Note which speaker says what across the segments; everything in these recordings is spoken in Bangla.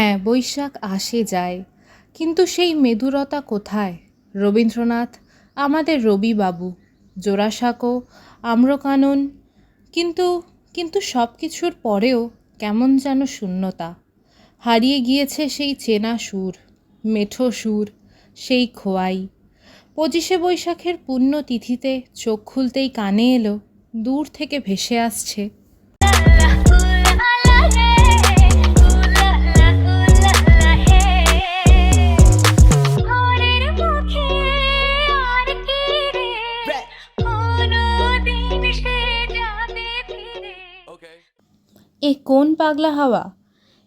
Speaker 1: হ্যাঁ, বৈশাখ আসে যায়, কিন্তু সেই মেদুরতা কোথায়? রবীন্দ্রনাথ আমাদের রবিবাবু, জোড়াসাঁকো, আম্রকানন, কিন্তু কিন্তু সব কিছুর পরেও কেমন যেন শূন্যতা। হারিয়ে গিয়েছে সেই চেনা সুর, মেঠো সুর, সেই খোয়াই। 25শে বৈশাখের পুণ্যতিথিতে চোখ খুলতেই কানে এলো, দূর থেকে ভেসে আসছে এ কোন পাগলা হাওয়া।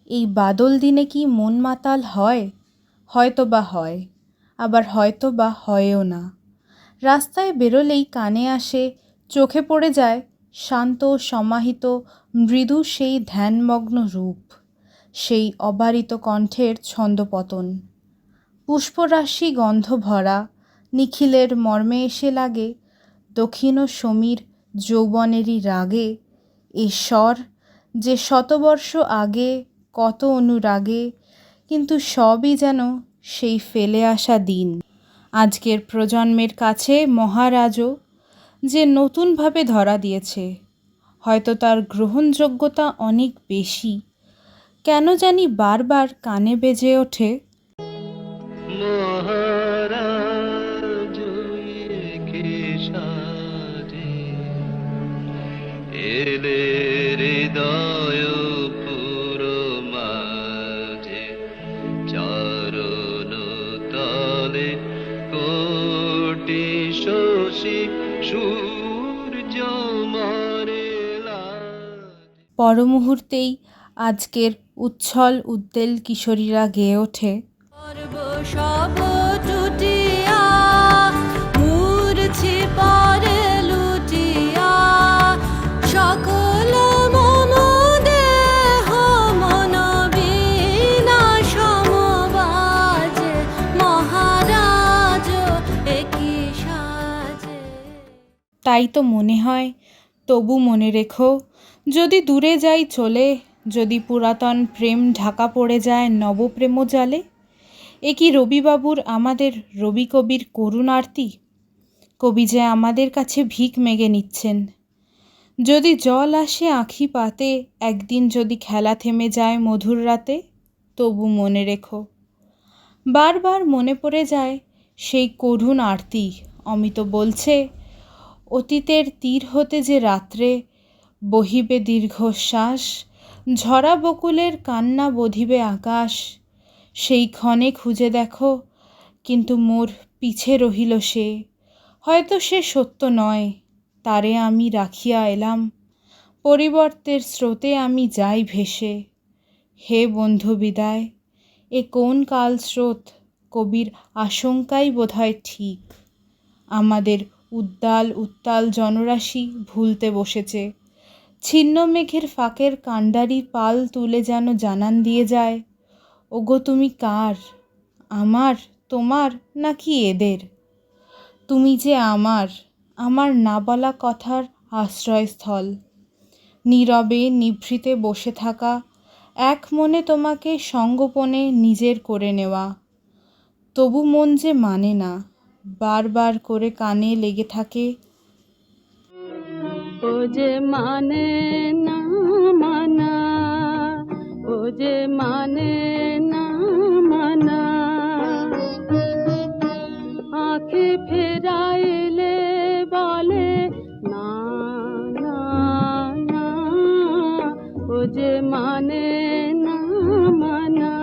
Speaker 1: এই বাদল দিনে কি মন মাতাল হয়? হয়তো বা হয়, আবার হয়তো বা হয়ও না। রাস্তায় বেরোলেই কানে আসে, চোখে পড়ে যায় শান্ত সমাহিত মৃদু সেই ধ্যানমগ্ন রূপ, সেই অবারিত কণ্ঠের ছন্দপতন। পুষ্পরাশি গন্ধ ভরা নিখিলের মর্মে এসে লাগে, দক্ষিণ সমীর যৌবনেরই রাগে। এই স্বর যে শতবর্ষ আগে, কত অনুরাগে, কিন্তু সবই যেন সেই ফেলে আসা দিন। আজকের প্রজন্মের কাছে মহারাজও যে নতুনভাবে ধরা দিয়েছে, হয়তো তার গ্রহণযোগ্যতা অনেক বেশি। কেন জানি বারবার কানে বেজে ওঠে,
Speaker 2: মহারাজ একে সাজে এলে হৃদয় পুরো মাঝে চারণ তলে কোটি শশী সূর্য মরে
Speaker 1: পরমুহূর্তেই আজকের উচ্ছল উদ্বেল কিশোরীরা গেয়ে ওঠে,
Speaker 3: সব টুটিয়া মূর্ছি পরে লুটিয়া সকল মম দেহ মন বিনা সমবাজে মহারাজ একই সাজে।
Speaker 1: তাই তো মনে হয়, তবু মনে রেখো, যদি দূরে যাই চলে, যদি পুরাতন প্রেম ঢাকা পড়ে যায় নবপ্রেম জালে। এ কি রবিবাবুর আমাদের রবি কবির করুণ আরতি? কবি যে আমাদের কাছে ভিক মেগে নিচ্ছেন। যদি জল আসে আঁখি পাতে, একদিন যদি খেলা থেমে যায় মধুর রাতে, তবু মনে রেখো। বারবার মনে পড়ে যায় সেই করুণ আরতি। অমিত বলছে, অতীতের তীর হতে যে রাত্রে বহিবে দীর্ঘশ্বাস, ঝরা বকুলের কান্না বধিবে আকাশ। সেই ক্ষণে খুঁজে দেখো, কিন্তু মোর পিছে রহিল সে। হয়তো সে সত্য নয়, তারে আমি রাখিয়া এলাম, পরিবর্তের স্রোতে আমি যাই ভেসে। হে বন্ধু বিদায়, এ কোন কাল স্রোত, কবির আশঙ্কাই বোধহয় ঠিক। আমাদের উদ্দাল উত্তাল জনরাশি ভুলতে বসেছে। ছিন্ন মেঘের ফাঁকের কাণ্ডারি পাল তুলে যেন জানান দিয়ে যায়, ওগো তুমি কার, আমার, তোমার, নাকি এদের? তুমি যে আমার, আমার না বলা কথার আশ্রয়স্থল। নীরবে নিভৃতে বসে থাকা, এক মনে তোমাকে সঙ্গোপনে নিজের করে নেওয়া। তবু মন যে মানে না, বারবার করে কানে লেগে থাকে,
Speaker 3: ও যে মানে না মানা, ও যে মানে না মানা, আঁখে ফেরাইলে বলে না না না, ও যে মানে না মানা।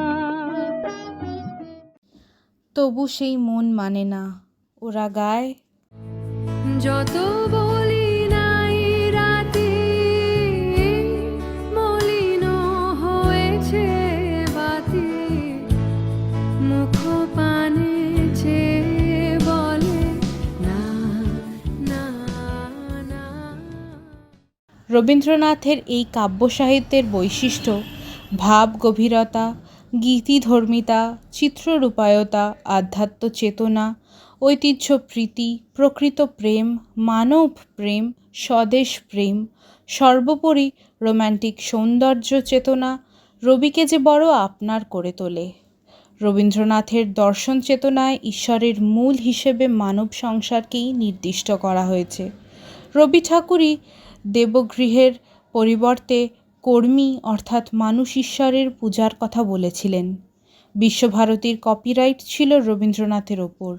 Speaker 1: তবু সেই মন মানে না। ওরা গায়,
Speaker 3: যত বলি নাই রাতে মলিন হয়েছে বাতি, মুখ পানে চেয়ে বলে না না না।
Speaker 1: রবীন্দ্রনাথের এই কাব্য সাহিত্যের বৈশিষ্ট্য ভাব গভীরতা, গীতিধর্মিতা, চিত্ররূপায়তা, আধ্যাত্ম চেতনা, ঐতিহ্য প্রীতি, প্রকৃত প্রেম, মানব প্রেম, স্বদেশ প্রেম, সর্বোপরি রোম্যান্টিক সৌন্দর্য চেতনা, রবিকে যে বড় আপনার করে তোলে। রবীন্দ্রনাথের দর্শন চেতনায় ঈশ্বরের মূল হিসেবে মানব সংসারকেই নির্দিষ্ট করা হয়েছে। রবি ঠাকুরই দেবগৃহের পরিবর্তে কর্মী অর্থাৎ মানুষ ঈশ্বরের পূজার কথা বলেছিলেন। বিশ্বভারতীর কপিরাইট ছিল রবীন্দ্রনাথের ওপর।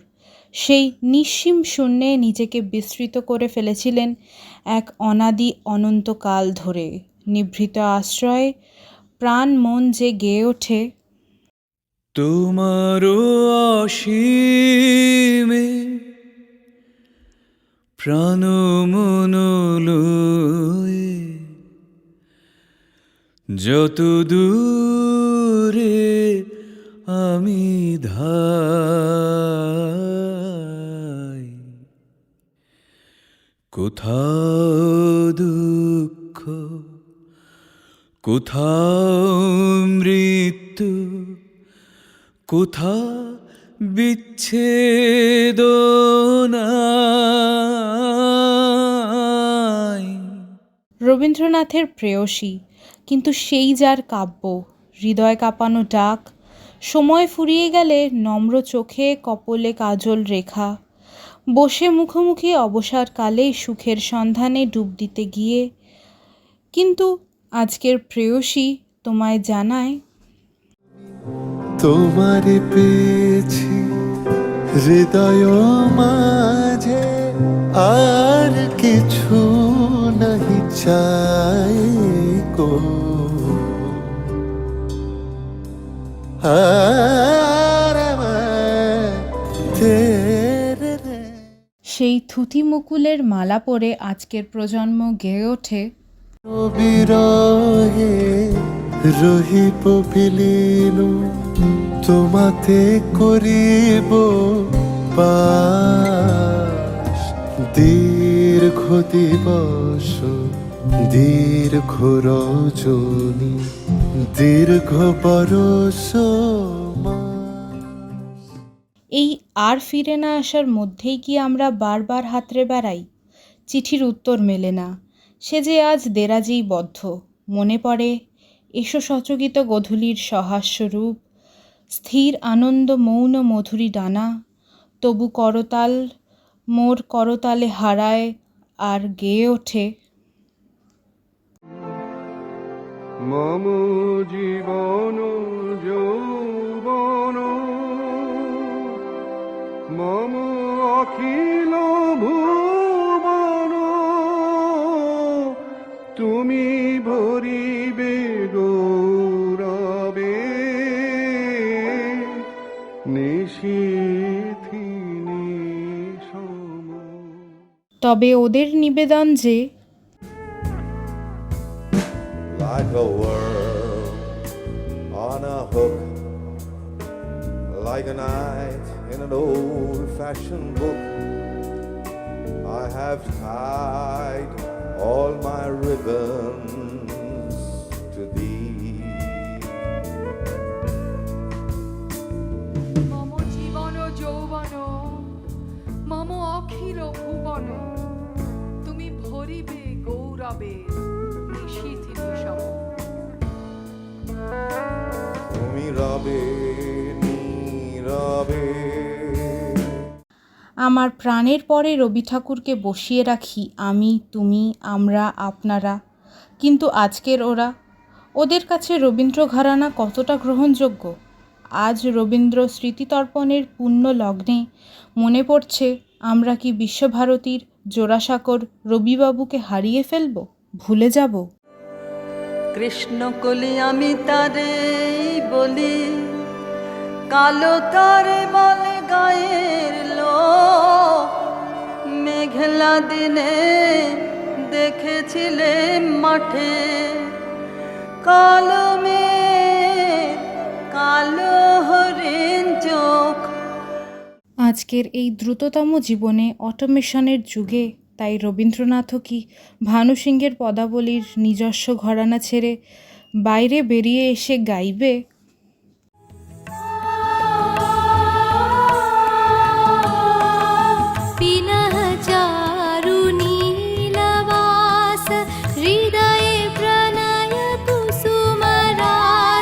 Speaker 1: সেই নিঃসীম শূন্যে নিজেকে বিস্তৃত করে ফেলেছিলেন এক অনাদি অনন্তকাল ধরে। নিভৃত আশ্রয়ে প্রাণ মন যে গেয়ে ওঠে,
Speaker 4: তোমারও অসীমে প্রাণ মন লয়ে, যত দূরে আমি ধাই, কোথাও দুঃখ, কোথাও মৃত্যু, কোথা বিচ্ছেদনাই।
Speaker 1: রবীন্দ্রনাথের প্রেয়সী, কিন্তু সেই যার কাব্য, হৃদয় কাঁপানো ডাক, সময় ফুরিয়ে গেলে নম্র চোখে কপলে কাজল রেখা, বসে মুখোমুখি অবসরকালে সুখের সন্ধানে ডুব দিতে গিয়ে। কিন্তু আজকের প্রেয়সী তোমায় জানায়,
Speaker 5: তোমারে পেয়েছি হৃদয় মাঝে, আর কিছু নাহি চাই গো, আর আমার তেরে রে।
Speaker 1: সেই থুতি মুকুলের মালা পরে আজকের প্রজন্ম গেয়ে ওঠে,
Speaker 5: বিরহে রহিব বিলীন, তোমাতে করিব বাস, দীর্ঘ দিবস দীর্ঘ রজনী, দীর্ঘ বরষ মাস।
Speaker 1: এই আর ফিরে না আসার মধ্যেই কি আমরা বারবার হাতড়ে বেড়াই? চিঠির উত্তর মেলে না, সে যে আজ দেরাজেই বদ্ধ। মনে পড়ে এসো সচকিত গধূলির সহাস্য রূপ, স্থির আনন্দ মৌন মধুরী ডানা, তবু করতাল মোর করতালে হারায় আর গেয়ে ওঠে,
Speaker 2: মম জীবন যৌবন, মম অখিল ভুবন, তুমি ভরিবে গৌরবে, নিশীথি নিশম।
Speaker 1: তবে ওদের নিবেদন যে
Speaker 6: Like a worm on a hook, like a knight in an old-fashioned book, I have tied all my ribbons to thee.
Speaker 3: মম জীবন যৌবন, মম অখিল ভুবন, তুমি ভরিবে গৌরবে, নিশীথি নিশম।
Speaker 6: তুমি রবে নীরবে।
Speaker 1: আমার প্রাণের পরে রবি ঠাকুরকে বসিয়ে রাখি আমি, তুমি, আমরা, আপনারা। কিন্তু আজকের ওদের কাছে রবীন্দ্র ঘরানা কতটা গ্রহণযোগ্য? আজ রবীন্দ্র স্মৃতিতর্পণের পুণ্য লগ্নে মনে পড়ছে, আমরা কি বিশ্বভারতীর জোড়াসাঁকোর রবিবাবুকে হারিয়ে ফেলব, ভুলে যাব?
Speaker 7: কৃষ্ণ কলি আমি তারে বলি, কালো তারে বলে গায়ের লোক, মেঘলা দিনে দেখেছিলে মাঠে, কালো মেঘ কালো হরিণ চোখ।
Speaker 1: আজকের এই দ্রুততম জীবনে অটোমেশনের যুগে তাই রবীন্দ্রনাথও কি ভানু সিংহের পদাবলীর নিজস্ব ঘরানা ছেড়ে বাইরে বেরিয়ে এসে গাইবে?
Speaker 8: हृदये प्रणय कुसुमरास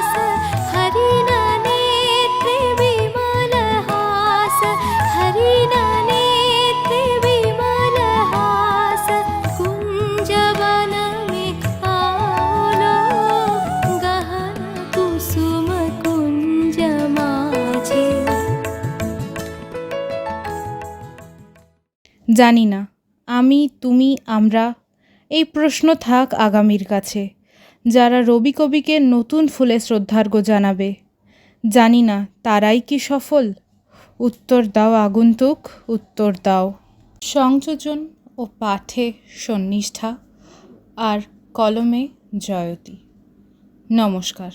Speaker 1: জানি না, আমি, তুমি, আমরা, এই প্রশ্ন থাক আগামীর কাছে, যারা রবি কবিকে নতুন ফুলে শ্রদ্ধার্ঘ্য জানাবে। জানি না তারাই কি সফল। উত্তর দাও আগন্তুক, উত্তর দাও। সংযোজন ও পাঠে সন্নিষ্ঠা আর কলমে জয়তী। নমস্কার।